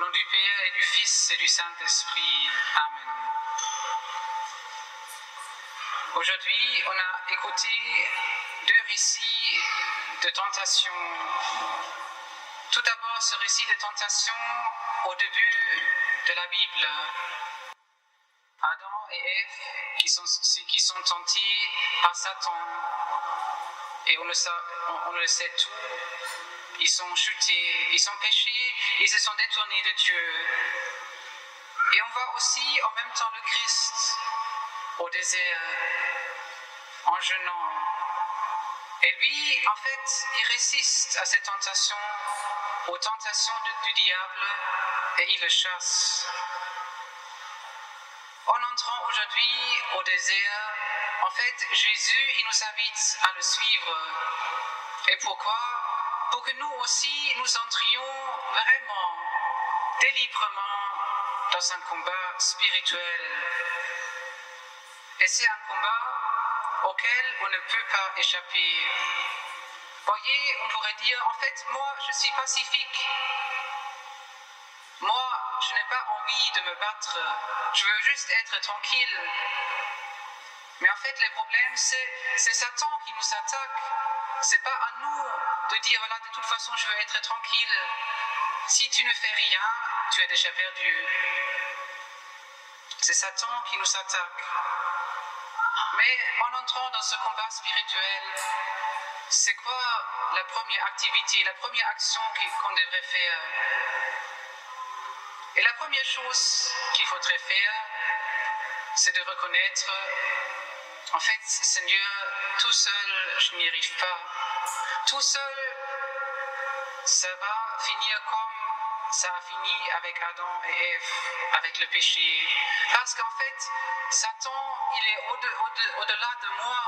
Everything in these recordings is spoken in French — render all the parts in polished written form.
nom du Père et du Fils et du Saint-Esprit. Amen. Aujourd'hui, on a écouté deux récits de tentation. Tout d'abord, ce récit de tentation au début de la Bible. Adam et Ève qui sont tentés par Satan. Et on le sait tout. Ils sont chutés, ils sont péchés, ils se sont détournés de Dieu. Et on voit aussi en même temps le Christ au désert, en jeûnant. Et lui, en fait, il résiste à cette tentation, aux tentations du diable, et il le chasse. En entrant aujourd'hui au désert, en fait, Jésus, il nous invite à le suivre. Et pourquoi ? Pour que nous aussi, nous entrions vraiment, délibérément, dans un combat spirituel. Et c'est un combat auquel on ne peut pas échapper. Voyez, on pourrait dire, en fait, moi, je suis pacifique. Moi, je n'ai pas envie de me battre. Je veux juste être tranquille. Mais en fait, le problème, c'est Satan qui nous attaque. C'est pas à nous de dire, voilà, de toute façon, je veux être tranquille. Si tu ne fais rien, tu es déjà perdu. C'est Satan qui nous attaque. Mais en entrant dans ce combat spirituel, c'est quoi la première activité, la première action qu'on devrait faire ? Et la première chose qu'il faudrait faire, c'est de reconnaître, en fait, Seigneur, tout seul, je n'y arrive pas. Tout seul, ça va finir comme ça a fini avec Adam et Ève, avec le péché. Parce qu'en fait, Satan, il est au-delà de moi.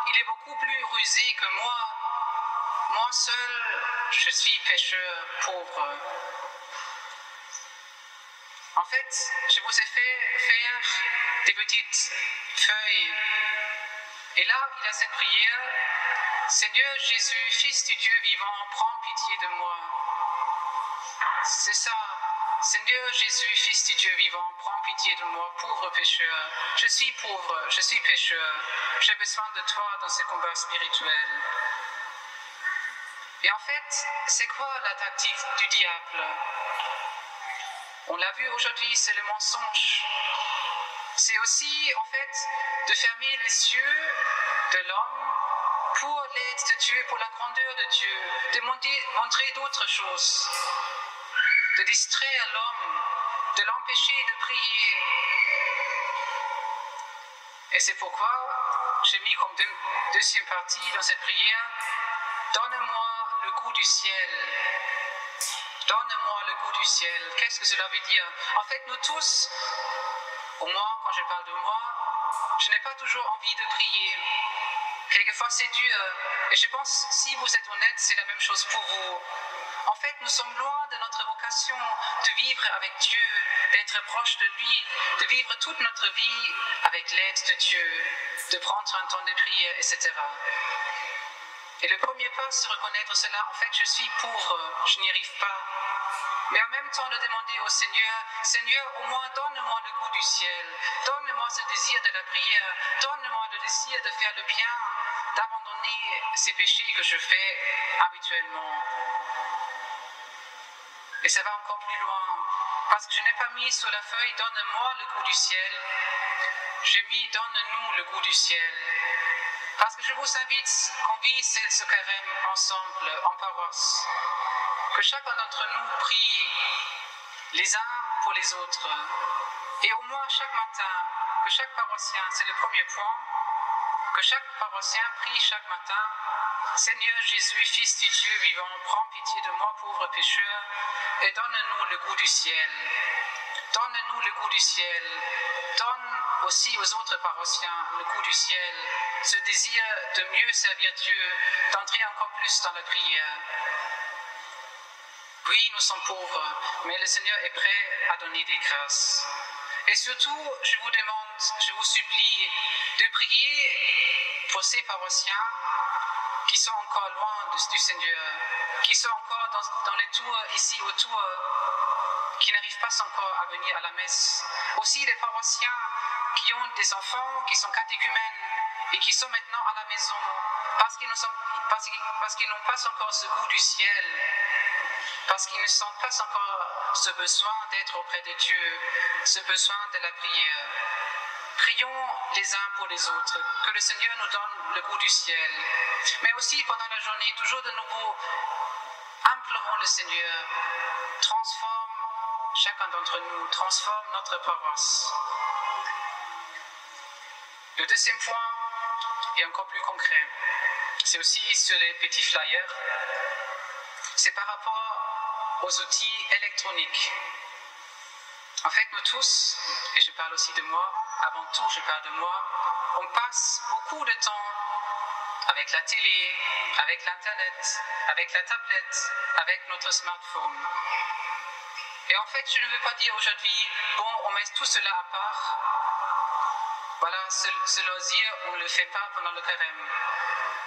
Il est beaucoup plus rusé que moi. Moi seul, je suis pécheur pauvre. En fait, je vous ai fait faire des petites feuilles. Et là, il y a cette prière. Seigneur Jésus, Fils du Dieu vivant, prends pitié de moi. C'est ça. Seigneur Jésus, Fils du Dieu vivant, prends pitié de moi, pauvre pécheur. Je suis pauvre, je suis pécheur. J'ai besoin de toi dans ce combat spirituel. Et en fait, c'est quoi la tactique du diable ? On l'a vu aujourd'hui, c'est le mensonge. C'est aussi, en fait, de fermer les yeux de l'homme pour l'aide de Dieu, pour la grandeur de Dieu, de montrer d'autres choses, de distraire l'homme, de l'empêcher de prier. Et c'est pourquoi j'ai mis comme deuxième partie dans cette prière, donne-moi le goût du ciel. Donne-moi le goût du ciel. Qu'est-ce que cela veut dire ? En fait, nous tous, au moins quand je parle de moi, je n'ai pas toujours envie de prier. Quelquefois c'est dur. Et je pense, si vous êtes honnête, c'est la même chose pour vous. En fait, nous sommes loin de notre vocation de vivre avec Dieu, d'être proche de lui, de vivre toute notre vie avec l'aide de Dieu, de prendre un temps de prière, etc. Et le premier pas, c'est reconnaître cela. En fait, je suis pauvre, je n'y arrive pas. Mais en même temps, de demander au Seigneur, Seigneur, au moins donne-moi le goût du ciel. Donne-moi ce désir de la prière. Donne-moi le désir de faire le bien, d'abandonner ces péchés que je fais habituellement. Et ça va encore plus loin. Parce que je n'ai pas mis sur la feuille, donne-moi le goût du ciel. J'ai mis, donne-nous le goût du ciel. Parce que je vous invite qu'on vise ce carême ensemble, en paroisse. Que chacun d'entre nous prie les uns pour les autres. Et au moins chaque matin, que chaque paroissien, c'est le premier point, que chaque paroissien prie chaque matin, Seigneur Jésus, Fils du Dieu vivant, prends pitié de moi, pauvre pécheur, et donne-nous le goût du ciel. Donne-nous le goût du ciel. Donne aussi aux autres paroissiens le goût du ciel, ce désir de mieux servir Dieu, d'entrer encore plus dans la prière. Oui, nous sommes pauvres, mais le Seigneur est prêt à donner des grâces. Et surtout, je vous demande, je vous supplie de prier pour ces paroissiens qui sont encore loin du Seigneur, qui sont encore dans les tours ici autour, qui n'arrivent pas encore à venir à la messe. Aussi des paroissiens qui ont des enfants qui sont catéchumènes et qui sont maintenant à la maison parce qu'ils n'ont pas encore ce goût du ciel, parce qu'ils ne sentent pas encore ce besoin d'être auprès de Dieu, ce besoin de la prière. Prions les uns pour les autres, que le Seigneur nous donne le goût du ciel. Mais aussi pendant la journée, toujours de nouveau, implorons le Seigneur, transforme chacun d'entre nous, transforme notre paroisse. Le deuxième point est encore plus concret. C'est aussi sur les petits flyers. C'est par rapport aux outils électroniques. En fait, nous tous, et je parle aussi de moi, avant tout je parle de moi, on passe beaucoup de temps avec la télé, avec l'internet, avec la tablette, avec notre smartphone. Et en fait, je ne veux pas dire aujourd'hui, bon, on met tout cela à part. Voilà, ce loisir, on ne le fait pas pendant le carême.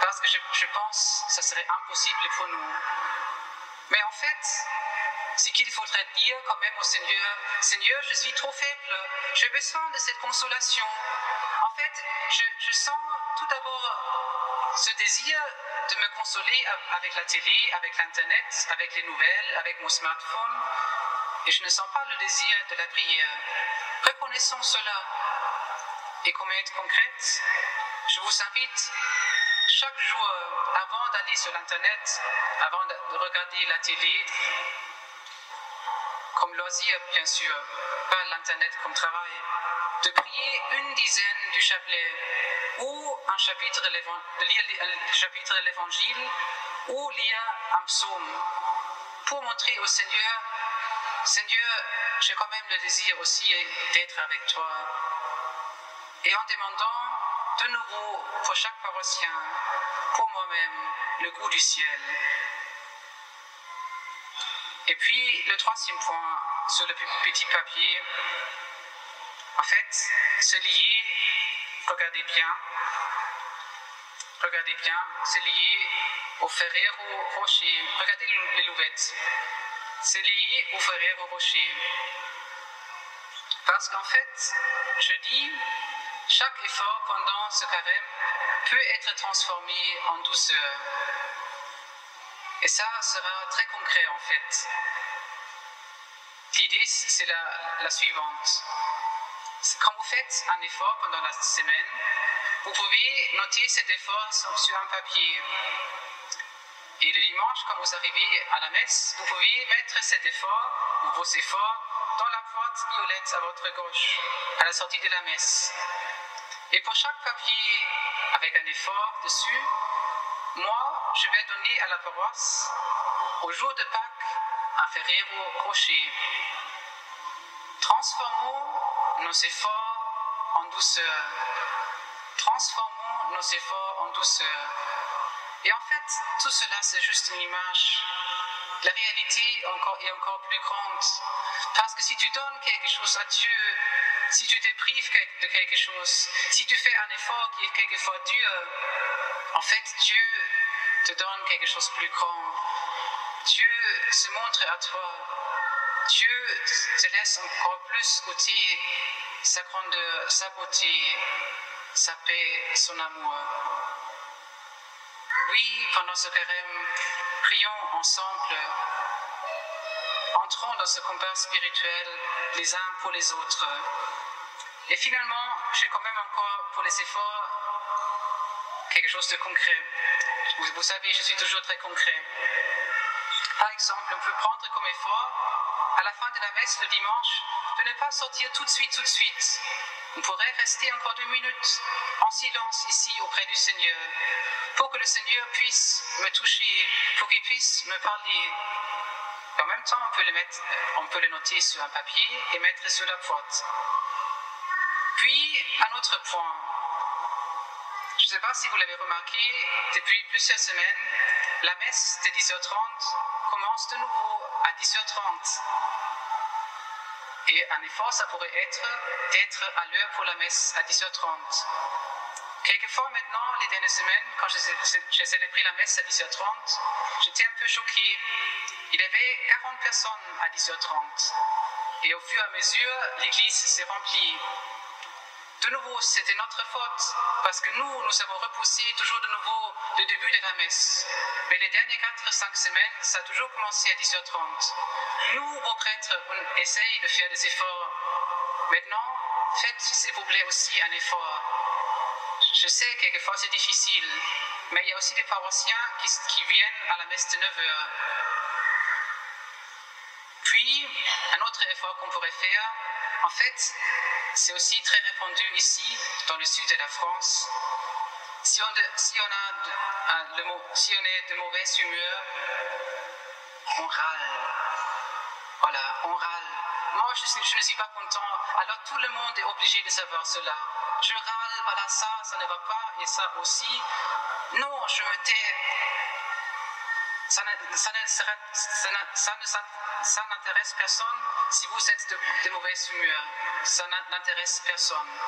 Parce que je pense que ça serait impossible pour nous. Mais en fait, c'est qu'il faudrait dire quand même au Seigneur, Seigneur, je suis trop faible, j'ai besoin de cette consolation. En fait, je sens tout d'abord ce désir de me consoler avec la télé, avec l'internet, avec les nouvelles, avec mon smartphone, et je ne sens pas le désir de la prière. Reconnaissons cela. Et comme être concrète, je vous invite chaque jour, avant d'aller sur l'internet, avant de regarder la télé, comme loisir bien sûr, pas l'internet comme travail, de prier une dizaine du chapelet, ou un chapitre de l'évangile, ou lire un psaume, pour montrer au Seigneur, Seigneur, j'ai quand même le désir aussi d'être avec toi. Et en demandant de nouveau pour chaque paroissien, pour moi-même, le goût du ciel. Et puis le troisième point sur le petit papier, en fait, se lier, regardez bien, se lier au Ferrero Rocher, regardez les louvettes, se lier au Ferrero Rocher. Parce qu'en fait, je dis, chaque effort pendant ce carême peut être transformé en douceur. Et ça sera très concret en fait. L'idée, c'est la suivante. Quand vous faites un effort pendant la semaine, vous pouvez noter cet effort sur un papier. Et le dimanche, quand vous arrivez à la messe, vous pouvez mettre cet effort, ou vos efforts, dans la boîte violette à votre gauche, à la sortie de la messe. Et pour chaque papier avec un effort dessus, moi, je vais donner à la paroisse, au jour de Pâques, un Ferrero Rocher. Transformons nos efforts en douceur. Transformons nos efforts en douceur. Et en fait, tout cela, c'est juste une image. La réalité est encore plus grande. Parce que si tu donnes quelque chose à Dieu, si tu te prives de quelque chose, si tu fais un effort qui est quelquefois dur, en fait, Dieu te donne quelque chose de plus grand. Dieu se montre à toi. Dieu te laisse encore plus goûter sa grandeur, sa beauté, sa paix, son amour. Oui, pendant ce carême, prions ensemble. Entrons dans ce combat spirituel les uns pour les autres. Et finalement, j'ai quand même encore pour les efforts quelque chose de concret. Vous savez, je suis toujours très concret. Par exemple, on peut prendre comme effort, à la fin de la messe le dimanche, de ne pas sortir tout de suite. On pourrait rester encore 2 minutes en silence ici auprès du Seigneur, pour que le Seigneur puisse me toucher, pour qu'il puisse me parler. Et en même temps, on peut le noter sur un papier et mettre sur la boîte. Puis, un autre point. Je ne sais pas si vous l'avez remarqué, depuis plusieurs semaines, la messe de 10h30 commence de nouveau à 10h30. Et un effort, ça pourrait être d'être à l'heure pour la messe à 10h30. Quelquefois maintenant, les dernières semaines, quand j'ai célébré la messe à 10h30, j'étais un peu choqué. Il y avait 40 personnes à 10h30. Et au fur et à mesure, l'église s'est remplie. De nouveau, c'était notre faute, parce que nous avons repoussé toujours de nouveau le début de la messe. Mais les dernières 4-5 semaines, ça a toujours commencé à 10h30. Nous, vos prêtres, on essaye de faire des efforts. Maintenant, faites, s'il vous plaît, aussi un effort. Je sais que quelquefois c'est difficile, mais il y a aussi des paroissiens qui viennent à la messe de 9h. Puis, un autre effort qu'on pourrait faire, en fait, c'est aussi très répandu ici, dans le sud de la France. Si on est de mauvaise humeur, on râle. Voilà, on râle. Moi, je ne suis pas content, alors tout le monde est obligé de savoir cela. Je râle, voilà, ça ne va pas, et ça aussi. Non, je me tais. Ça n'intéresse personne si vous êtes de mauvaise humeur. Ça n'intéresse personne.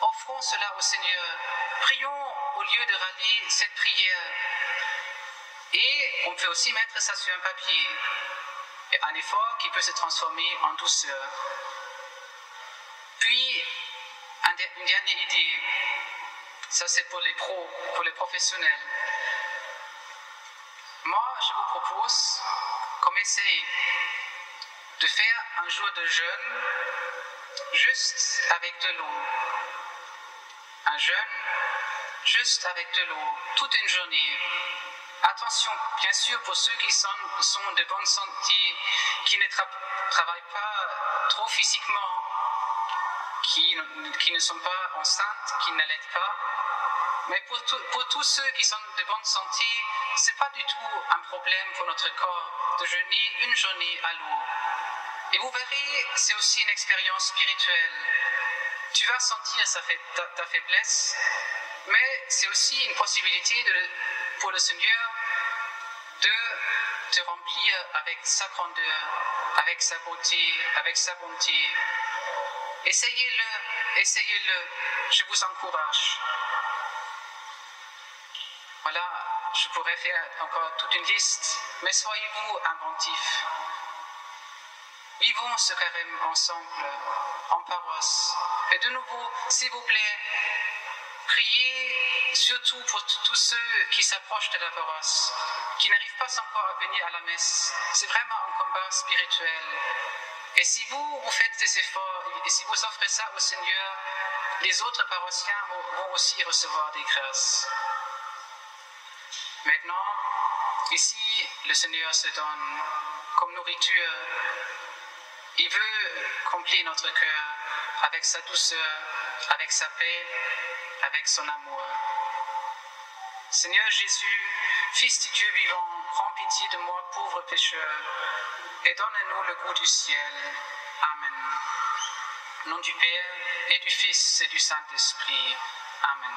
Offrons cela au Seigneur. Prions au lieu de râler cette prière. Et on peut aussi mettre ça sur un papier. Un effort qui peut se transformer en douceur. Puis, une dernière idée. Ça, c'est pour les pros, pour les professionnels. Moi, je vous propose qu'on essaye de faire un jour de jeûne juste avec de l'eau. Un jeûne juste avec de l'eau, toute une journée. Attention, bien sûr, pour ceux qui sont de bonne santé, qui ne travaillent pas trop physiquement, qui ne sont pas enceintes, qui n'allaitent pas. Mais pour tous ceux qui sont de bonne santé, ce n'est pas du tout un problème pour notre corps de jeûner une journée à l'eau. Et vous verrez, c'est aussi une expérience spirituelle. Tu vas sentir ta faiblesse, mais c'est aussi une possibilité pour le Seigneur de te remplir avec sa grandeur, avec sa beauté, avec sa bonté. Essayez-le, je vous encourage. Voilà, je pourrais faire encore toute une liste, mais soyez-vous inventifs. Vivons ce carême ensemble, en paroisse. Et de nouveau, s'il vous plaît, priez surtout pour tous ceux qui s'approchent de la paroisse, qui n'arrivent pas encore à venir à la messe. C'est vraiment un combat spirituel. Et si vous faites des efforts, et si vous offrez ça au Seigneur, les autres paroissiens vont aussi recevoir des grâces. Maintenant, ici, le Seigneur se donne comme nourriture. Il veut combler notre cœur avec sa douceur, avec sa paix, avec son amour. Seigneur Jésus, Fils du Dieu vivant, prends pitié de moi, pauvre pécheur, et donne-nous le goût du ciel. Amen. Au nom du Père, et du Fils, et du Saint-Esprit. Amen.